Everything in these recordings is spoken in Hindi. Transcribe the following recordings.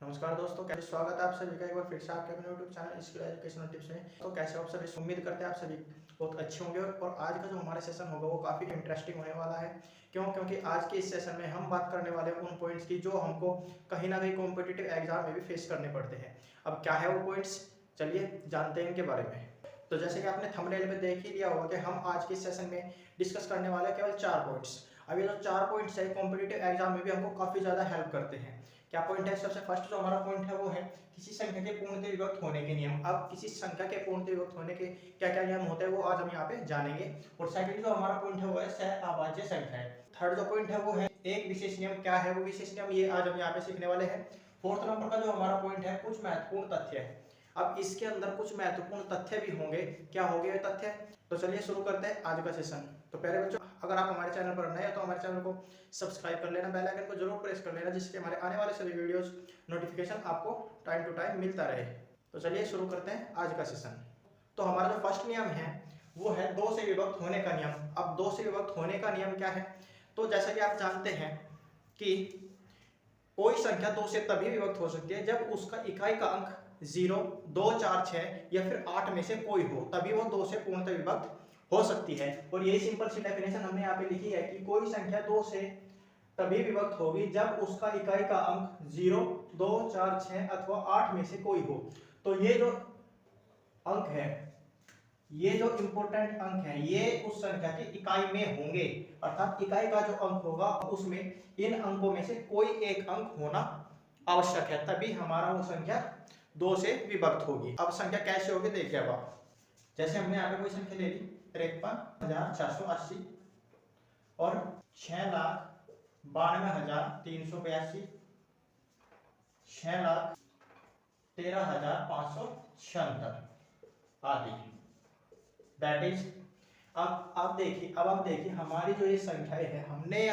नमस्कार दोस्तों, कैसे स्वागत है आप सभी का एक बार फिर से आपके अपने YouTube channel skill educational tips में। तो कैसे आप सभी, उम्मीद करते हैं आप सभी बहुत अच्छे होंगे। और आज का जो हमारा सेशन होगा वो काफ़ी इंटरेस्टिंग होने वाला है। क्योंकि आज के इस सेशन में हम बात करने वाले हैं उन पॉइंट्स की जो हमको कहीं ना कहीं कॉम्पिटिटिव एग्जाम में भी फेस करने पड़ते हैं। अब क्या है वो पॉइंट्स, चलिए जानते हैं इनके बारे में। तो जैसे कि आपने थंबनेल में देख ही लिया होगा कि हम आज के सेशन में डिस्कस करने वाले हैं केवल 4 पॉइंट्स। अब ये जो 4 पॉइंट्स है कॉम्पिटिटिव एग्जाम में भी हमको काफ़ी ज़्यादा हेल्प करते हैं। क्या पॉइंट है? सबसे फर्स्ट जो हमारा पॉइंट है वो है किसी संख्या के पूर्णतः विभक्त होने के नियम। अब किसी संख्या के पूर्णतः विभक्त होने के क्या क्या नियम होते हैं वो आज हम यहाँ पे जानेंगे। और सेकंड जो हमारा पॉइंट है वो है सहअभाज्य संख्या है। थर्ड जो पॉइंट है वो है एक विशेष नियम। क्या है वो विशेष नियम, ये आज हम यहाँ पे सीखने वाले हैं। फोर्थ नंबर का जो हमारा पॉइंट है कुछ महत्वपूर्ण तथ्य है। अब इसके अंदर कुछ महत्वपूर्ण तथ्य भी होंगे। क्या होंगे ये तथ्य? तो चलिए शुरू करते हैं आज का सेशन। तो पहले बच्चों, अगर आप हमारे चैनल पर नए हैं तो हमारे चैनल को सब्सक्राइब कर लेना, बेल आइकन को जरूर प्रेस कर लेना, जिससे हमारे आने वाले सभी वीडियोस नोटिफिकेशन आपको टाइम टू टाइम मिलता रहे। तो चलिए शुरू करते हैं आज का सेशन। तो हमारा जो फर्स्ट नियम है वो है 2 से विभक्त होने का नियम। अब 2 से विभक्त होने का नियम क्या है? तो जैसा कि आप जानते हैं कि कोई संख्या 2 से तभी विभक्त हो सकती है जब उसका इकाई का अंक 0, 2, 4, 6 या फिर 8 में से कोई हो, तभी वो 2 से पूर्णतः विभक्त हो सकती है। और यही सिंपल सी डेफिनेशन हमने यहाँ पे लिखी है कि कोई संख्या 2 से तभी विभक्त होगी जब उसका इकाई का अंक 0, 2, 4, 6 अथवा 8 में से कोई हो। तो ये जो अंक है, ये जो इंपॉर्टेंट अंक है, ये उस संख्या की इकाई में होंगे। अर्थात इकाई का जो अंक होगा उसमें इन अंकों में से कोई एक अंक होना आवश्यक है, तभी हमारा वो संख्या 2 से विभक्त होगी। अब संख्या कैसे होगी देखिए। अब आप जैसे हमने यहाँ पे कोई संख्या ले ली 53,480 और 6,92,382, 6,13,576 आदि। दैट इज, अब आप देखिए हमारी जो ये संख्याएं है, हमने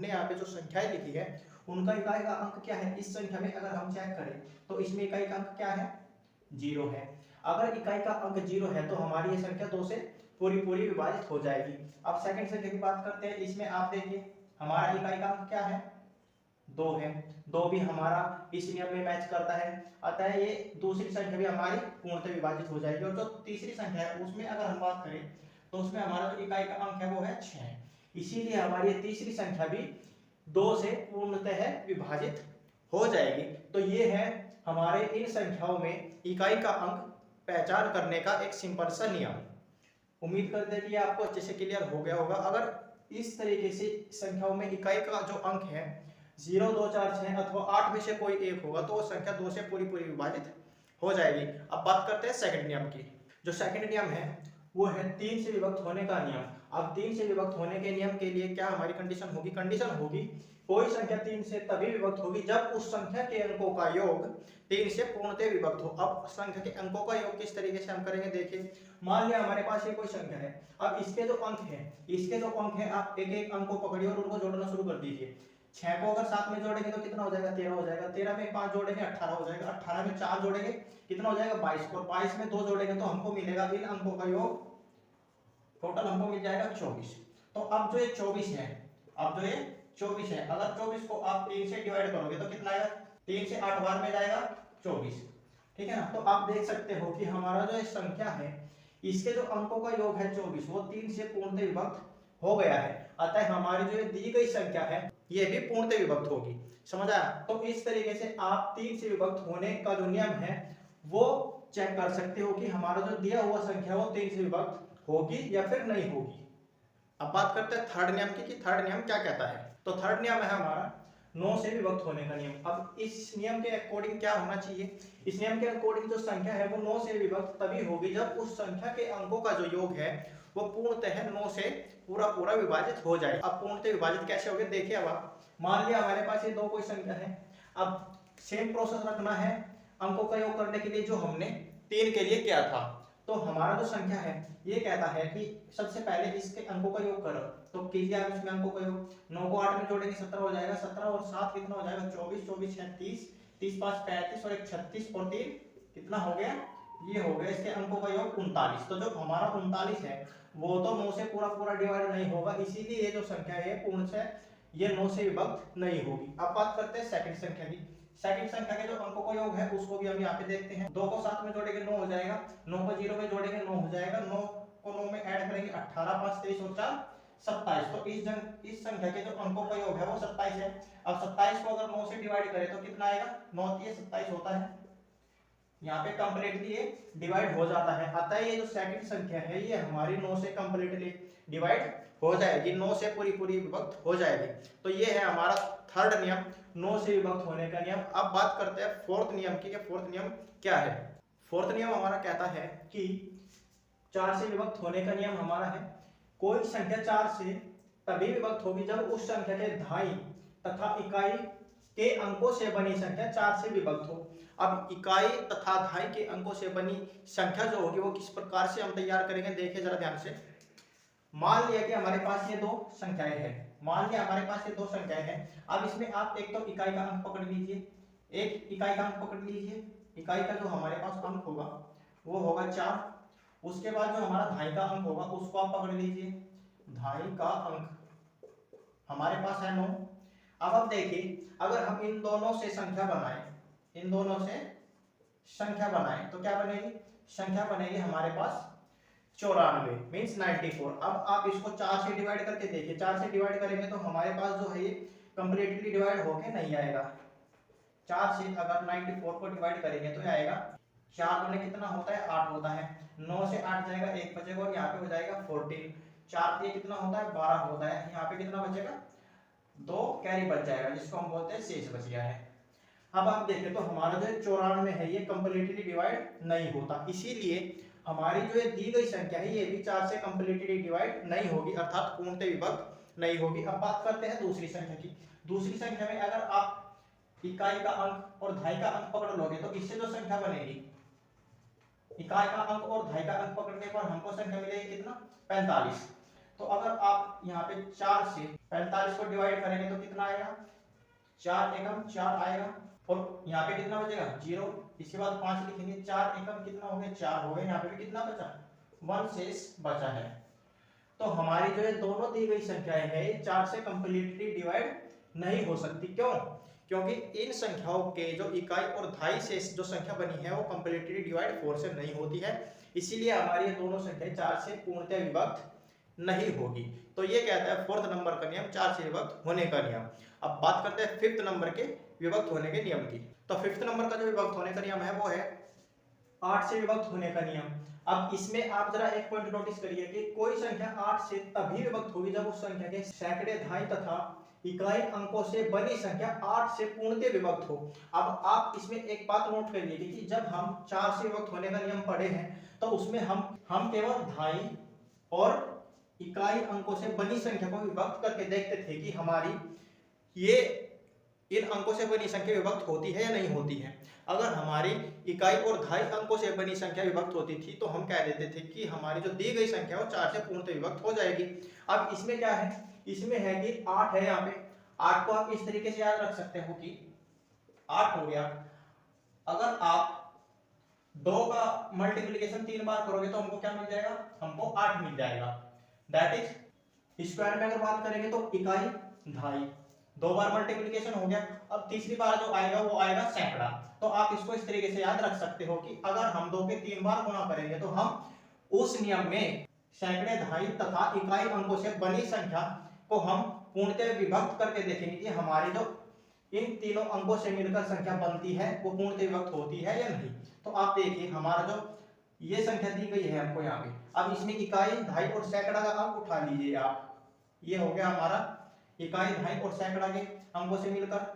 यहाँ पे जो संख्याएं लिखी है उनका इकाई का अंक क्या है। इस संख्या में अगर हम चेक करें तो इसमें इकाई का अंक क्या है? 0 है। अगर इकाई का अंक 0 है तो हमारी ये संख्या 2 से पूरी विभाजित हो जाएगी। अब सेकंड संख्या की बात करते हैं। इसमें आप देखिए हमारा इकाई का अंक क्या है? 2 है। 2 भी हमारा इस नियम में मैच करता है, अतः ये दूसरी संख्या भी हमारी पूर्णतः विभाजित हो जाएगी। और जो तीसरी संख्या है उसमें अगर हम बात करें तो उसमें हमारा जो इकाई का अंक है वो है 6। इसीलिए हमारी तीसरी संख्या भी 2 से पूर्णतः विभाजित हो जाएगी। तो ये है हमारे इन संख्याओं में इकाई का अंक पहचान करने का एक सिंपल सा नियम। उम्मीद करते हैं कि आपको अच्छे से क्लियर हो गया होगा। अगर इस तरीके से संख्याओं में इकाई का जो अंक है 0, 2, 4, 6 अथवा 8 में से कोई एक होगा तो वो संख्या 2 से पूरी विभाजित हो जाएगी। अब बात करते हैं सेकंड नियम की। जो सेकंड नियम है वो है 3 से विभक्त होने का नियम। अब 3 से विभक्त होने के नियम के लिए क्या हमारी कंडीशन होगी? कंडीशन होगी कोई संख्या 3 से तभी विभक्त होगी जब उस संख्या के अंकों का योग 3 से पूर्णतः विभक्त हो। अब संख्या के अंकों का योग किस तरीके से हम करेंगे देखिए। मान लिया हमारे पास ये कोई संख्या है। अब इसके जो अंक है आप एक एक अंक को पकड़िए और उनको जोड़ना शुरू कर दीजिए। 6 को अगर 7 में जोड़ेंगे तो कितना हो जाएगा? 13 हो जाएगा। 13 में 5 जोड़ेंगे 18 हो जाएगा। 18 में 4 जोड़ेंगे कितना हो जाएगा? 22। और 22 में 2 जोड़ेंगे तो हमको मिलेगा इन अंकों का योग, टोटल हमको मिल जाएगा 24। तो अब जो ये 24 है, अगर 24 को आप 3 से डिवाइड करोगे तो कितना आएगा? 3 से 8 बार में जाएगा 24, ठीक है ना। तो आप देख सकते हो कि हमारा जो संख्या है इसके जो अंकों का योग है 24, वो 3 से पूर्णतः विभक्त हो गया है। अतः हमारी जो दी गई संख्या है ये भी पूर्णतः विभक्त होगी। समझ आया? तो इस तरीके से आप 3 से विभक्त होने का जो नियम है वो चेक कर सकते हो कि हमारा जो दिया हुआ संख्या वो 3 से विभक्त होगी या फिर नहीं होगी। अब बात करते हैं थर्ड नियम की कि थर्ड नियम क्या कहता है। तो थर्ड नियम है हमारा 9 से विभक्त होने का नियम। अब इस नियम के अकॉर्डिंग क्या होना चाहिए? इस नियम के अकॉर्डिंग जो संख्या है वो 9 से विभक्त तभी होगी जब उस संख्या के अंकों का जो योग है वो पूर्णतः 9 से पूरा विभाजित हो जाए। अब पूर्णतः विभाजित कैसे होगा देखिए। अब आप मान लिया हमारे पास ये 2 कोई संख्या है। अब सेम प्रोसेस रखना है अंकों का योग करने के लिए जो हमने 3 के लिए किया था। तो हमारा जो संख्या है ये कहता है कि सबसे पहले इसके अंकों का योग करो। तो कीजिए आप इसमें अंकों का योग। 9 को 8 में जोड़ेंगे 17 हो जाएगा। 17 और 7 कितना हो जाएगा? 24, 24 6 30, 30 5 35 और 1 36 और 3 कितना हो गया? ये हो गया। इसके अंकों का योग 39। तो जो हमारा 39 है वो तो 9 से पूरा डिवाइड नहीं होगा, इसीलिए ये जो संख्या है पूर्ण से ये 9 से विभक्त नहीं होगी। अब बात करते हैं सेकंड संख्या की। सेकंड संख्या के जो अंकों का योग है उसको भी हम यहाँ पे देखते हैं। 2 को 7 में जोड़ेंगे 9 हो जाएगा, 9 को 0 में जोड़ेंगे 9 हो जाएगा, 9 को 9 में ऐड करेंगे 18, 5 23 और 4 27। तो इस संख्या के जो अंकों का योग है वो 27 है। अब 27 को अगर 9 से डिवाइड करें तो कितना आएगा, 9 3 27 होता है। यहाँ पे कंप्लीटली ये डिवाइड हो जाता है। अतः ये जो सेकंड संख्या है ये हमारी 9 से कंप्लीटली डिवाइड हो जाएगी, 9 से पूरी विभक्त हो जाएगी। तो ये है हमारा थर्ड नियम, 9 से विभक्त होने का नियम। अब बात करते हैं फोर्थ नियम की, फोर्थ नियम क्या है। फोर्थ नियम हमारा कहता है कि 4 से विभक्त होने का नियम हमारा है, कोई संख्या 4 से तभी विभक्त होगी जब उस संख्या के धाई तथा इकाई के अंकों से बनी संख्या 4 से विभक्त हो। अब इकाई तथा धाई के अंकों से बनी संख्या जो होगी वो किस प्रकार से हम तैयार करेंगे, देखिए जरा ध्यान से। मान लिया कि हमारे पास ये 2 संख्याएं हैं, मान लिया हमारे पास ये 2 संख्याएं हैं। अब इसमें आप एक तो इकाई का अंक पकड़ लीजिए, एक इकाई का अंक पकड़ लीजिए। इकाई का जो हमारे पास अंक होगा वो होगा 4। उसके बाद जो हमारा धाई का अंक होगा उसको आप पकड़ लीजिए, धाई का अंक हमारे पास है 9। अब आप देखिए अगर हम इन दोनों से संख्या बनाएं, इन दोनों से संख्या बनाएं तो क्या बनेगी, संख्या बनेगी हमारे पास 94 मींस 94। अब आप इसको 4 से डिवाइड करके देखिए, 4 से डिवाइड करेंगे तो हमारे पास जो है ये कंप्लीटली डिवाइड होके नहीं आएगा। 4 से अगर 94 को डिवाइड करेंगे तो आएगा 4 में कितना होता है, 8 होता है। 9 से 8 जाएगा, 1 बचेगा और यहाँ पे हो जाएगा 14। 4 से कितना होता है, 12 होता है। यहाँ पे कितना बचेगा, 2 कैरी बच जाएगा जिसको हम बोलते हैं शेष बच गया है। अब आप देखें तो हमारा जो 94 है ये कंप्लीटली डिवाइड नहीं होता, इसीलिए हमारी जो दी गई संख्या है ये भी 4 से कंप्लीटली डिवाइड नहीं होगी, अर्थात पूर्णतः विभक्त नहीं होगी। अब बात करते हैं दूसरी संख्या की। दूसरी संख्या में अगर आप इकाई का अंक और धाई का अंक पकड़ लोगे तो इससे जो संख्या बनेगी, इकाई का अंक और धाई का अंक पकड़ने पर हमको संख्या मिलेगी कितना, 45। तो अगर आप यहाँ पे 4 से 45 को डिवाइड करेंगे तो कितना आएगा, 4 एकम 4 आएगा और यहाँ पे कितना बचेगा 0। इसके बाद 5 लिखेंगे, 4 एकम कितना हो गया, 4 हो गए। यहाँ पे भी कितना बचा, 1 शेष बचा है। तो हमारी जो ये दोनों दी गई संख्याएं हैं ये 4 से कंप्लीटली डिवाइड नहीं हो सकती। क्यों, क्योंकि इन संख्याओं के जो इकाई और धाई से जो संख्या बनी है वो कंप्लीटली डिवाइड 4 से नहीं होती है, इसीलिए हमारी ये दोनों संख्याएं 4 से पूर्णतः विभक्त नहीं होगी। तो ये कहता है फोर्थ नंबर का नियम, 4 से विभक्त होने का नियम। अब बात करते हैं फिफ्थ नंबर के विभक्त होने के नियम की। तो फिफ्थ नंबर का जो विभक्त होने का नियम है वो है 8 से विभक्त होने का नियम। अब इसमें आप जरा एक पॉइंट नोटिस करिए कि कोई संख्या 8 से तभी विभक्त होगी जब उस संख्या के सैकड़े धाई तथा इकाई अंकों से बनी संख्या 8 से पूर्णतः विभक्त हो। अब आप इसमें एक बात नोट कर लीजिए कि जब हम 4 से विभक्त होने का नियम पढ़े हैं तो उसमें हम केवल धाई और इकाई अंकों से बनी संख्या को विभक्त करके देखते थे कि हमारी ये इन अंकों से बनी संख्या विभक्त होती है या नहीं होती है। अगर हमारी इकाई और धाई अंकों से बनी संख्या विभक्त होती थी तो हम कह देते थे कि हमारी जो दी गई संख्या है वो 4 से पूर्णतः विभक्त हो जाएगी। अब इसमें क्या है, इसमें है कि 8 है, यहाँ पे 8 को आप इस तरीके से याद रख सकते हो कि 8 हो गया। अगर आप 2 का मल्टीप्लीकेशन 3 बार करोगे तो हमको क्या मिल जाएगा, हमको 8 मिल जाएगा। दैट इज स्क्वायर में अगर बात करेंगे तो इकाई धाई 2 बार मल्टीप्लिकेशन हो गया। अब तीसरी बार जो आएगा वो आएगा सैकड़ा। तो आप इसको इस तरीके से याद रख सकते हो कि अगर हम 2 के 3 बार गुणा करेंगे तो हम उस नियम में सैकड़े धाई तथा इकाई अंकों से बनी संख्या को हम पूर्णतः विभक्त करके देखेंगे कि हमारी जो इन तीनों अंकों से मिलकर संख्या बनती है वो पूर्णतः विभक्त होती है या नहीं। तो आप देखिए हमारा जो ये संख्या दी गई है हमको यहाँ पे, अब इसमें इकाई धाई और सैकड़ा का अंक उठा लीजिए आप। ये हो गया हमारा इकाई धाई और सैकड़ा के अंकों से मिलकर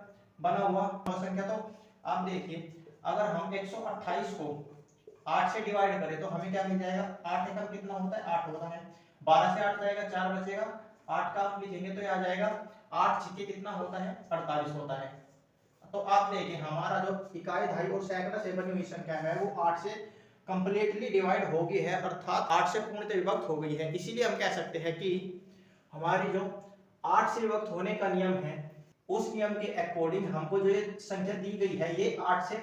बना हुआ संख्या। तो आप देखिए अगर हम 128 को 8 से डिवाइड करें तो हमें क्या मिल जाएगा, 8 एकम कितना होता है, 8 होता है। 12 से 8 जाएगा, 4 बचेगा, 8 का आप लिखेंगे तो आ जाएगा 8 छिके कितना होता है, 48 होता है। तो आप देखिए हमारा जो इकाई धाई और सैकड़ा से बनी हुई संख्या है वो 8 से कंप्लीटली डिवाइड हो गई है, अर्थात 8 से पूर्णतः विभक्त हो गई है। इसीलिए हम कह सकते हैं कि हमारी जो 8 से विभक्त होने का नियम है उस नियम के अकॉर्डिंग हमको जो ये संख्या दी गई है ये 8 से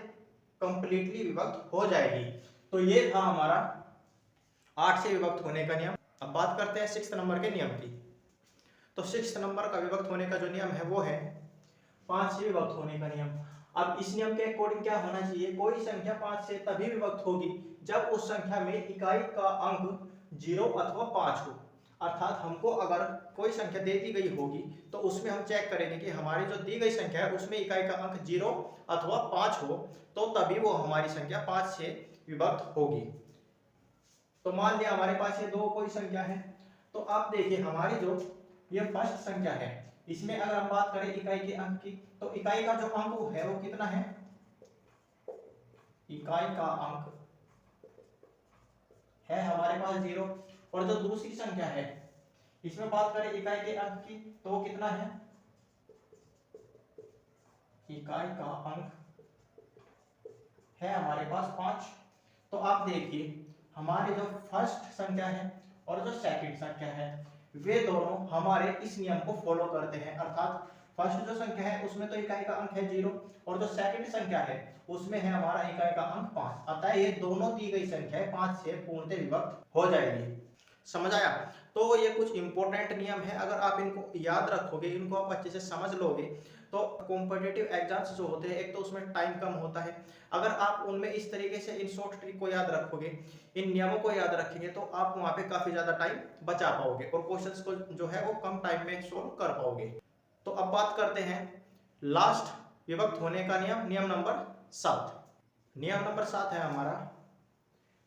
कंप्लीटली विभक्त हो जाएगी। तो ये था हमारा 8 से विभक्त होने का नियम। अब बात करते हैं 6 नंबर के नियम की। तो 6 नंबर का विभक्त होने का जो नियम है वो है 5 से विभक्त होने का नियम। अब इस नियम के अकॉर्डिंग क्या होना चाहिए, कोई संख्या 5 से तभी विभक्त होगी जब उस संख्या में इकाई का अंक 0 अथवा 5 हो। अर्थात हमको अगर कोई संख्या दे दी गई होगी तो उसमें हम चेक करेंगे कि हमारी जो दी गई संख्या है उसमें इकाई का अंक 0 अथवा 5 हो, तो तभी वो हमारी संख्या 5 से विभक्त होगी। तो मान लिया हमारे पास ये दो कोई संख्या है, तो आप देखिए हमारी जो ये फर्स्ट संख्या है इसमें अगर हम बात करें इकाई के अंक की, तो इकाई का जो अंक है वो कितना है, इकाई का अंक है हमारे पास 0। और जो दूसरी संख्या है इसमें बात करें इकाई के अंक की, तो वो कितना है, इकाई का अंक है हमारे पास 5। तो आप देखिए हमारे जो फर्स्ट संख्या है और जो सेकंड संख्या है वे दोनों हमारे इस नियम को फॉलो करते हैं। अर्थात फर्स्ट जो संख्या है उसमें तो इकाई का अंक है 0 और जो सेकंड संख्या है उसमें है हमारा इकाई का अंक 5। अतः ये दोनों दी गई संख्याएं 5 से पूर्णतः विभक्त हो जाएगी। समझ आया? तो ये कुछ इंपॉर्टेंट नियम है, अगर आप इनको याद रखोगे, इनको आप अच्छे से समझ लोगे तो कॉम्पिटिटिव एग्जाम्स जो होते हैं एक तो उसमें टाइम कम होता है। अगर आप उनमें इस तरीके से इन शॉर्ट ट्रिक को याद रखोगे, इन नियमों को याद रखेंगे, तो आप वहां पे काफी ज्यादा टाइम बचा पाओगे और क्वेश्चंस को जो है वो कम टाइम में सोल्व कर पाओगे। तो अब बात करते हैं लास्ट विभक्त होने का नियम, नियम नंबर 7। नियम नंबर 7 है हमारा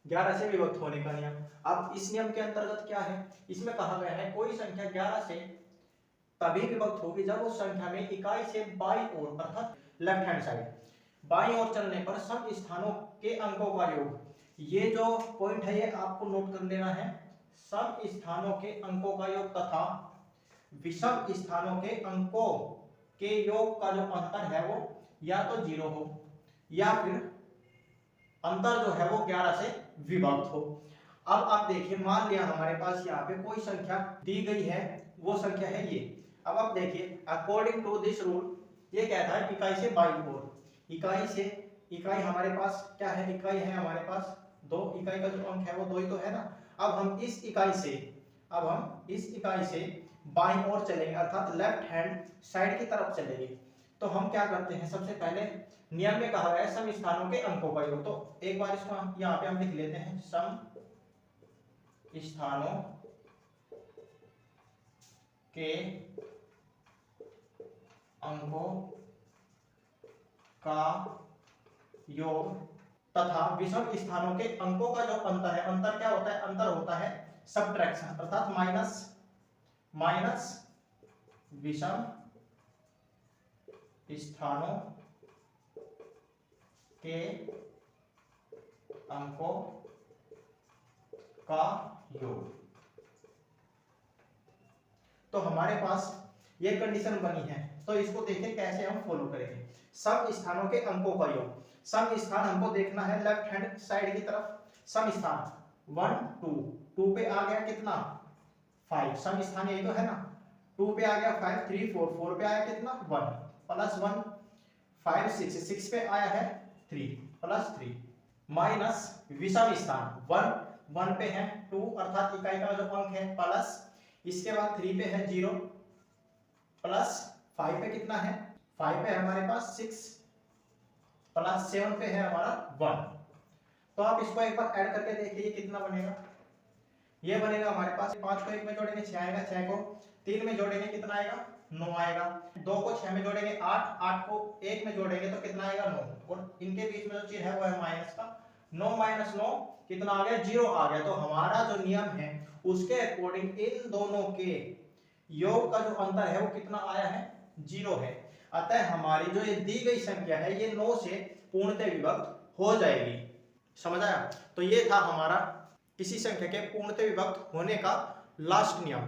11 से विभक्त होने का नियम। अब इस नियम के अंतर्गत क्या है, इसमें कहा गया है कोई संख्या 11 से तभी विभक्त होगी जब उस संख्या में इकाई से बाईं ओर अर्थात लेफ्ट हैंड साइड बाईं ओर चलने पर सम स्थानों के अंकों का योग, ये जो पॉइंट है ये आपको नोट कर लेना है, सम स्थानों के अंकों का योग तथा विषम स्थानों के अंकों के योग का जो अंतर है वो या तो 0 हो या फिर अंतर जो है वो 11 से विभक्त हो। अब आप देखिए मान लिया हमारे पास यहाँ पे कोई संख्या दी गई है, वो संख्या है ये। अब आप देखिए अकॉर्डिंग टू दिस रूल ये कहता है इकाई से बाईं ओर, इकाई से, इकाई हमारे पास क्या है, इकाई है हमारे पास 2, इकाई का जो अंक है वो 2 ही तो है ना। अब हम इस इकाई से बाईं ओर चलेंगे अर्थात लेफ्ट हैंड साइड की तरफ चलेंगे। तो हम क्या करते हैं, सबसे पहले नियम में कहा गया है सम स्थानों के अंकों का योग, तो एक बार इसको यहाँ पे हम लिख लेते हैं, सम स्थानों के अंकों का योग तथा विषम स्थानों के अंकों का जो अंतर है, अंतर क्या होता है, अंतर होता है सबट्रैक्शन अर्थात माइनस विषम स्थानों के अंकों का योग। तो हमारे पास ये कंडीशन बनी है, तो इसको देखें कैसे हम फॉलो करेंगे। सम स्थानों के अंकों का योग, सम स्थान हमको देखना है लेफ्ट हैंड साइड की तरफ, सम स्थान 1 2 पे आ गया कितना 5, सम स्थान यही तो है ना, 2 पे आ गया 5 3 4 पे आया कितना 1 प्लस 1 5 6 पे आया है 3 प्लस 3 माइनस विषम स्थान 1 पे है 2 अर्थात इकाई का जो अंक है प्लस, इसके बाद 3 पे है 0 प्लस 5 पे कितना है 5 पे हमारे पास 6 प्लस 7 पे है हमारा 1। तो आप इसको एक बार ऐड करके देखिए कितना बनेगा, ये बनेगा हमारे पास 5 को 1 में जोड़ेंगे 6 आएगा, 6 को 3 में जोड़ेंगे कितना आएगा 9 आएगा, 2 को 6 में जोड़ेंगे 8, 8 को 1 में जोड़ेंगे तो कितना आएगा 9, और इनके बीच में जो चीज है वो है माइनस का 9 माइनस 9 कितना आ गया 0 आ गया। तो हमारा जो नियम है उसके अकॉर्डिंग इन दोनों के योग का जो अंतर है वो कितना आया है 0 है। अतः हमारी जो ये दी गई संख्या है ये 9 से पूर्णतः विभक्त हो जाएगी। समझ आया? तो ये था हमारा किसी संख्या के पूर्णतः विभक्त होने का लास्ट नियम।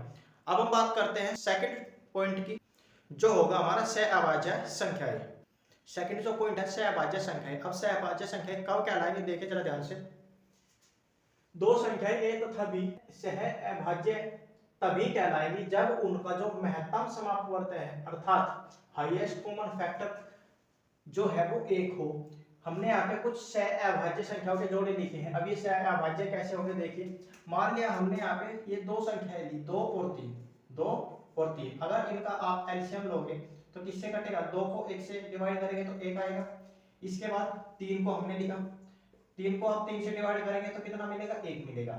अब हम बात करते हैं सेकंड पॉइंट की, जो होगा हमारा सहअभाज्य संख्याएं। सेकंड जो पॉइंट है सहअभाज्य संख्याएं। अब सहअभाज्य संख्याएं कब कहलाएंगे, देखिए जरा ध्यान से, दो संख्याएं a तथा b सहअभाज्य तभी कहलाएंगी जब उनका जो महत्तम समापवर्त है अर्थात हाईएस्ट कॉमन फैक्टर जो है वो 1 हो। हमने यहाँ पे कुछ सहअभाज्य संख्याओं के जोड़े लिखे हैं। अब ये सहअभाज्य कैसे होंगे देखिए, मान लिया हमने यहाँ पे ये दो संख्याएं ली 2 और 3, 2 और 3, अगर इनका आप एलसीएम लोगे तो किससे कटेगा, 2 को 1 से डिवाइड करेंगे तो 1 आएगा। इसके बाद 3 को हमने लिखा, 3 को आप 3 से डिवाइड करेंगे तो कितना मिलेगा, 1 मिलेगा।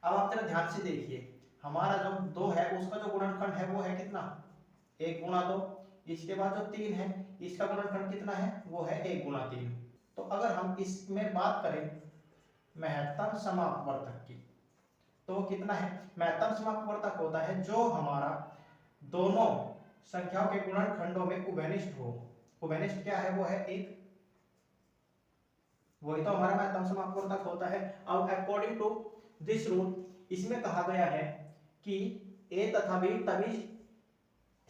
अब आप जरा ध्यान से देखिए, हमारा जो 2 है उसका जो गुणनखंड है वो है कितना, 1 गुणा 2। इसके बाद जो 3 है इसका गुणनखंड कितना है, वो है 1 गुणा 3। तो अगर हम इसमें बात करें महत्तम समापवर्तक की, तो कितना है, महत्तम समापवर्तक होता है जो हमारा दोनों संख्याओं के गुणनखंडों में उभयनिष्ठ हो। उभयनिष्ठ क्या है, वो है 1, वही तो हमारा महत्तम समापवर्तक होता है। अब अकॉर्डिंग टू दिस रूल इसमें कहा गया है कि a तथा b तभी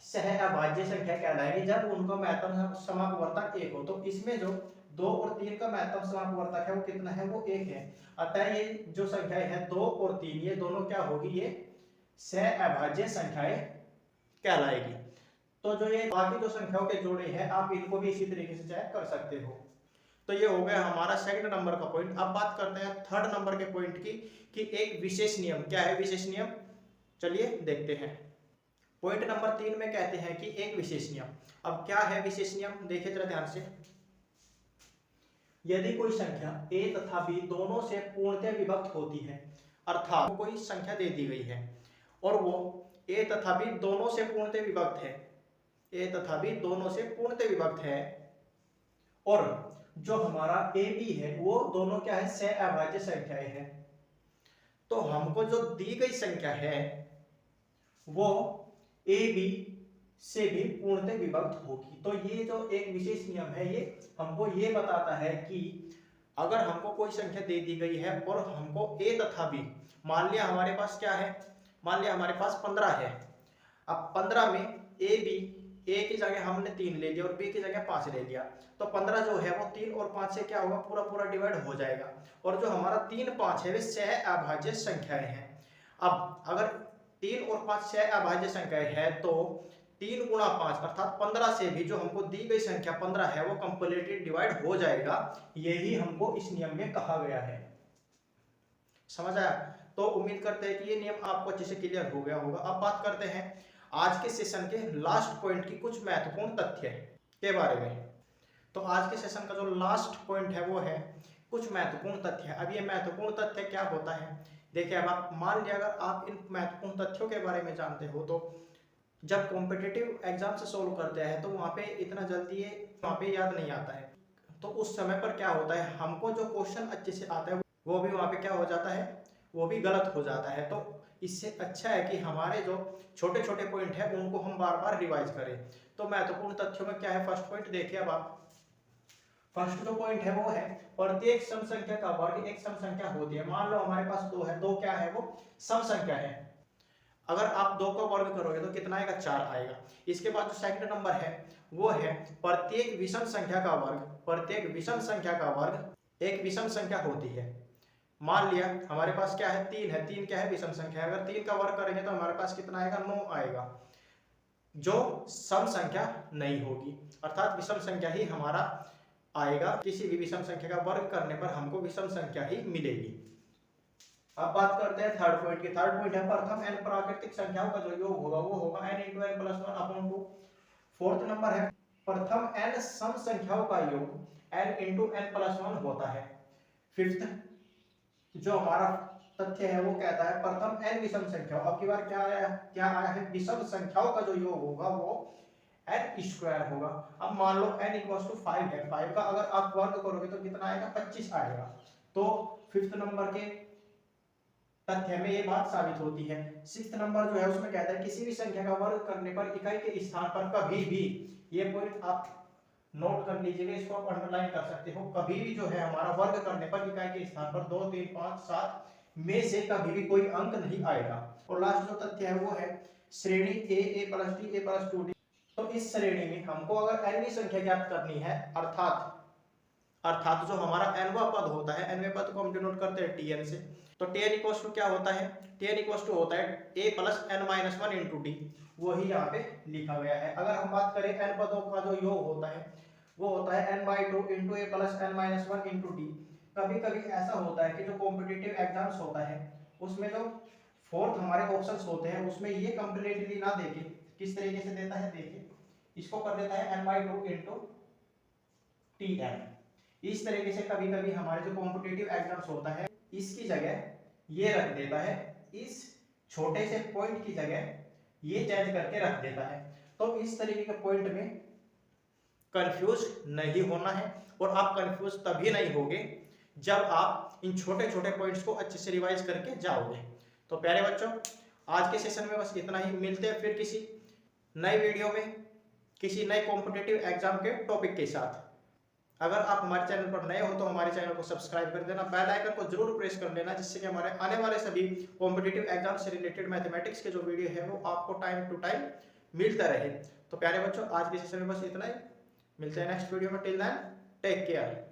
सह अभाज्य संख्या कहलाएगी जब उनका महत्तम समापवर्तक 1 हो। तो इसमें जो 2 और 3 का महत्तम समापवर्तक है वो कितना है, वो 1 है। अतः ये जो संख्याएं हैं 2 और 3 ये दोनों क्या होगी, ये सह अभाज्य संख्याएं कहलाएगी। तो जो ये बाकी जो संख्याओं के जोड़े हैं आप इनको भी इसी तरीके से चेक कर सकते हो। तो ये हो गया हमारा सेकंड नंबर का पॉइंट। अब बात करते हैं थर्ड नंबर के पॉइंट की कि एक विशेष नियम क्या है, विशेष नियम चलिए देखते हैं। पॉइंट नंबर 3 में कहते हैं कि एक विशेष नियम। अब क्या है विशेष नियम, देखिए जरा ध्यान से। यदि कोई संख्या a तथा b दोनों से पूर्णतः विभक्त होती है, अर्थात कोई संख्या दे दी गई है और वो a तथा b दोनों से पूर्णतः विभक्त है, a तथा b दोनों से पूर्णतः विभक्त है, और जो हमारा a b है वो दोनों क्या है, सह अभाज्य संख्याएं हैं, तो हमको जो दी गई संख्या है वो a b से भी पूर्णतः विभक्त होगी। तो ये जो एक विशेष नियम है ये हमको ये बताता है कि अगर हमको कोई संख्या दे दी गई है और हमको a तथा b, मान लिया हमारे पास क्या है, मान लिया हमारे पास 15 है। अब 15 में a की जगह हमने 3 ले लिया और b की जगह 5 ले लिया, तो 15 जो है वो 3 और 5 से क्या होगा, पूरा पूरा डिवाइड हो जाएगा। और जो हमारा 3 5 है वे सह अभाज्य संख्याएं हैं। अब अगर 3 और 5 सह अभाज्य संख्याएं है तो 3 गुणा 5 अर्थात 15 से भी जो हमको दी गई संख्या 15 है वो कंप्लीटली डिवाइड हो जाएगा। यही हमको इस नियम में कहा गया है। समझ आया? तो उम्मीद करते हैं कि ये नियम आपको अच्छे से क्लियर हो गया होगा। अब बात करते हैं आज के सेशन के लास्ट पॉइंट की कुछ महत्वपूर्ण तथ्य के बारे में। तो आज के सेशन का जो लास्ट पॉइंट है वो है कुछ महत्वपूर्ण तथ्य। अब ये महत्वपूर्ण तथ्य क्या होता है, देखिए अब आप मान लिया अगर आप इन महत्वपूर्ण तथ्यों के बारे में जानते हो तो जब कॉम्पिटिटिव एग्जाम से सोल्व करते हैं तो वहाँ पे इतना जल्दी वहाँ पे याद नहीं आता है। तो उस समय पर क्या होता है, हमको जो क्वेश्चन अच्छे से आता है वो भी वहाँ पे क्या हो जाता है, वो भी गलत हो जाता है। तो इससे अच्छा है कि हमारे जो छोटे छोटे पॉइंट है उनको हम बार बार रिवाइज करें। तो महत्वपूर्ण तथ्यों में क्या है, फर्स्ट पॉइंट देखिए। अब आप फर्स्ट जो पॉइंट है वो है प्रत्येक सम संख्या का वर्ग एक सम संख्या होती है। मान लो हमारे पास 2 है, 2 क्या है, वो सम संख्या है। अगर आप 2 का वर्ग करोगे तो कितना आएगा, 4 आएगा। इसके बाद जो सेकंड नंबर है वो है प्रत्येक विषम संख्या का वर्ग, प्रत्येक विषम संख्या का वर्ग एक विषम संख्या होती है। मान लिया हमारे पास क्या है, 3 है, 3 क्या है, विषम संख्या है। अगर 3 का वर्ग करेंगे तो हमारे पास कितना आएगा, 9 आएगा, जो सम संख्या नहीं होगी, अर्थात विषम संख्या ही हमारा आएगा। किसी भी विषम संख्या का वर्ग करने पर हमको विषम संख्या ही मिलेगी। अब बात करते हैं थर्ड पॉइंट की। थर्ड पॉइंट है प्रथम n प्राकृतिक संख्याओं का जो योग होगा वो होगा n × n + 1 upon 2। Fourth number है प्रथम n सम संख्याओं का योग n × n + 1 होता है। फिफ्थ जो हमारा तथ्य है वो कहता है प्रथम n विषम संख्याओं, अब की बार क्या आया है, विषम संख्याओं का जो योग होगा वो n² होगा। अब मान लो n = 5 है, 5 का अगर आप वर्ग करोगे तो कितना आएगा, 25 आएगा। तो फिफ्थ नंबर के तथ्य में ये बात साबित होती है। सिक्स्थ नंबर जो है उसमें कहता है किसी भी संख्या का वर्ग करने पर इकाई के स्थान पर कभी भी, ये पॉइंट आप नोट कर लीजिएगा, इसको आप अंडरलाइन कर सकते हो, कभी भी जो है हमारा वर्ग करने पर इकाई के स्थान पर 2 3 5 7 में से कभी भी कोई अंक नहीं आएगा। और लास्ट जो तथ्य है वो है श्रेणी a + d a + 2d। तो इस श्रेणी में हमको अगर nवीं संख्या ज्ञात करनी है, अर्थात जो हमारा nवां पद होता है, nवें पद को हम डिनोट करते हैं tn से। तो tn = क्या होता है, tn = होता है a + n - 1 × d, वही यहाँ पे लिखा गया है। अगर हम बात करें n पदों का जो योग होता है वो होता है n/2 × a + n - 1 × d। कभी कभी ऐसा होता है कि जो कॉम्पिटिटिव एग्जाम्स होता है उसमें जो फोर्थ हमारे ऑप्शंस होते हैं उसमें ये कंप्लीटली ना देके किस तरीके से देता है, देखिए इसको कर देता है n/2 इंटू Tn। इस तरीके से कभी कभी हमारे जो कॉम्पिटिटिव एग्जाम्स होता है इसकी जगह ये रख देता है, इस छोटे से पॉइंट की जगह ये चेंज करके रख देता है। तो इस तरीके के पॉइंट में कंफ्यूज नहीं होना है, और आप कंफ्यूज तभी नहीं होगे जब आप इन छोटे छोटे पॉइंट्स को अच्छे से रिवाइज करके जाओगे। तो प्यारे बच्चों, आज के सेशन में बस इतना ही। मिलते हैं फिर किसी नए वीडियो में किसी नए कॉम्पिटिटिव एग्जाम के टॉपिक के साथ। अगर आप हमारे चैनल पर नए हो तो हमारे चैनल को सब्सक्राइब कर देना, बेल आइकन को जरूर प्रेस कर लेना, जिससे कि हमारे आने वाले सभी कॉम्पिटिटिव एग्जाम से रिलेटेड मैथमेटिक्स के जो वीडियो है वो आपको टाइम टू टाइम मिलता रहे। तो प्यारे बच्चों, आज के सेशन में बस इतना ही। मिलते हैं नेक्स्ट वीडियो में। Till then take care.